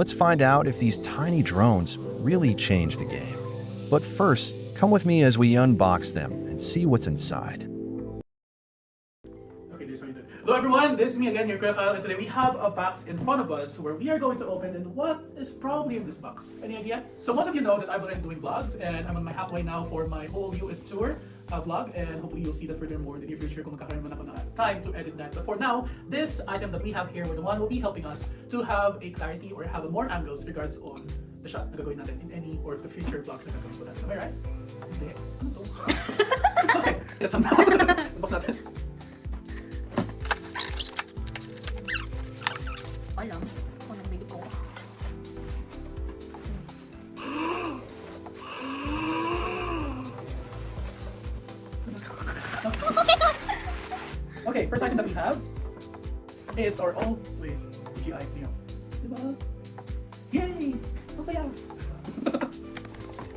Let's find out if these tiny drones really change the game. But first, come with me as we unbox them and see what's inside. Okay, this is how you do it. Hello everyone, this is me again, your Kuya Kyle, and today we have a box in front of us where we are going to open, and what is probably in this box? Any idea? So most of you know that I've been doing vlogs, and I'm on my halfway now for my whole US tour vlog, and hopefully you'll see that furthermore in the near future kung magkakaroon man ako ng time to edit that. But for now, this item that we have here, the one will be helping us to have a clarity or have more angles regards on the shot na gagawin natin in any or the future vlogs na gagawin ko natin. Am I right? Hindi. Ano to? Okay, let's unbox. Unbox natin. Alam kung nagbili ko. Okay, first item that we have is our always DJI Mini Neo. Diba? Yay! Ang saya!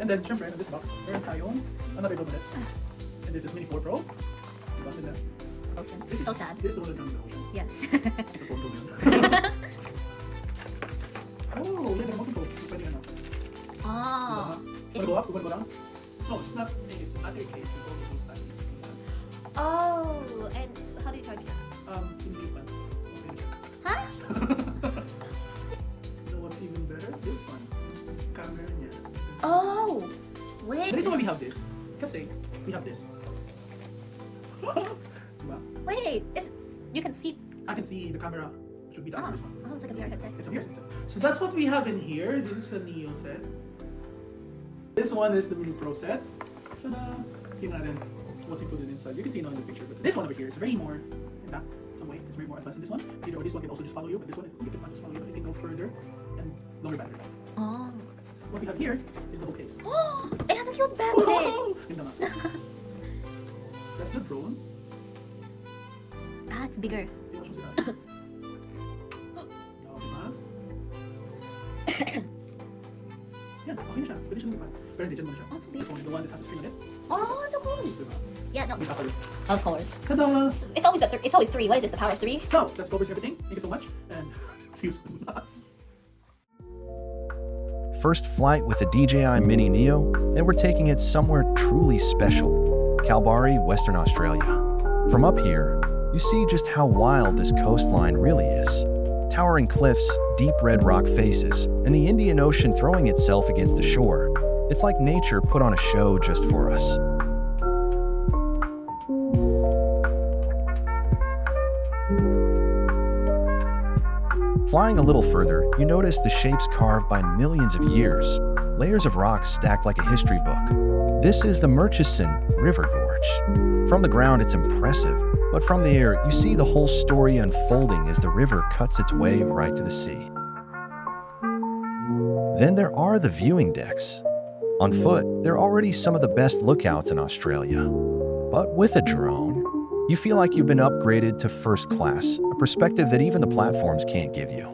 And then, syempre, in this box, meron tayong another doublet. And this is Mini 4 Pro. Diba? Diba? Ocean. This is So sad. This is the one from the ocean. Yes. Ito po, ito yun. Oh, yeah, there are multiple. Pwede ano. Ah. Diba? Wanna go up? Wanna go down? No, it's not. It's not your case. It's only those times. Oh, and how do you charge that? In this one. Okay. Huh? So what's even better? This one. Camera niya. Oh, wait. The reason why we have this, kasi we have this. Diba? Wait, you can see. I can see the camera should be down this one. Oh, it's like a VR headset. It's a VR set. So that's what we have in here. This is a Neo set. This one is the Mini Pro set. Ta-da! Tingnan natin what's included inside. You can see it in the picture, but this one over here is very more, in fact, some way, it's very more advanced than this one. Or this one can also just follow you, but this one, it can just follow you, but it can go further and longer battery life. Oh. What we have here is the whole case. Oh, it has a cute bag with it. Ganda nga. That's the drone. Ah, it's bigger. Tingnan mo siya sila. Yan, okay na siya. Pwede siya lumipad. Pero hindi dyan muna siya. Oh, it's big. Ito, the one that has a screen on it. Oh, it's so cool. Diba? Yeah, no. May kakalo. Of course. Tada! It's always three. What is this? The power of three? So, let's go over everything. Thank you so much, and see you soon. First flight with the DJI Mini Neo, and we're taking it somewhere truly special, Kalbarri, Western Australia. From up here, you see just how wild this coastline really is. Towering cliffs, deep red rock faces, and the Indian Ocean throwing itself against the shore. It's like nature put on a show just for us. Flying a little further, you notice the shapes carved by millions of years, layers of rocks stacked like a history book. This is the Murchison River Gorge. From the ground, it's impressive, but from the air, you see the whole story unfolding as the river cuts its way right to the sea. Then there are the viewing decks. On foot, they're already some of the best lookouts in Australia. But with a drone, you feel like you've been upgraded to first class, a perspective that even the platforms can't give you.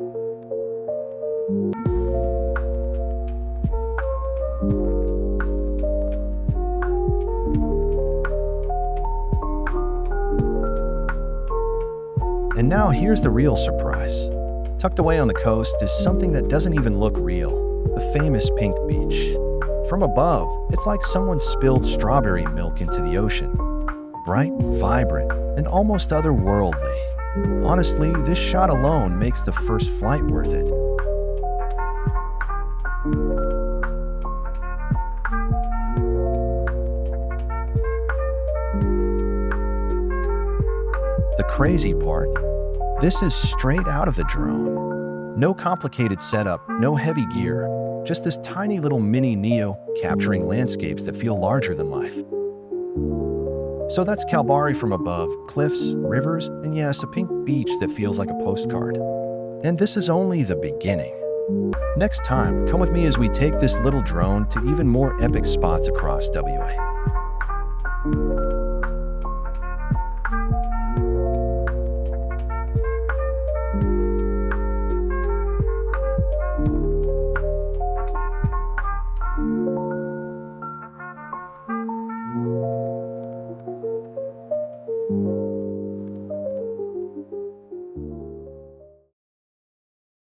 And now here's the real surprise. Tucked away on the coast is something that doesn't even look real, the famous pink beach. From above, it's like someone spilled strawberry milk into the ocean. Bright, vibrant, and almost otherworldly. Honestly, this shot alone makes the first flight worth it. The crazy part, this is straight out of the drone. No complicated setup, no heavy gear, just this tiny little Mini Neo capturing landscapes that feel larger than life. So that's Kalbarri from above, cliffs, rivers, and yes, a pink beach that feels like a postcard. And this is only the beginning. Next time, come with me as we take this little drone to even more epic spots across WA.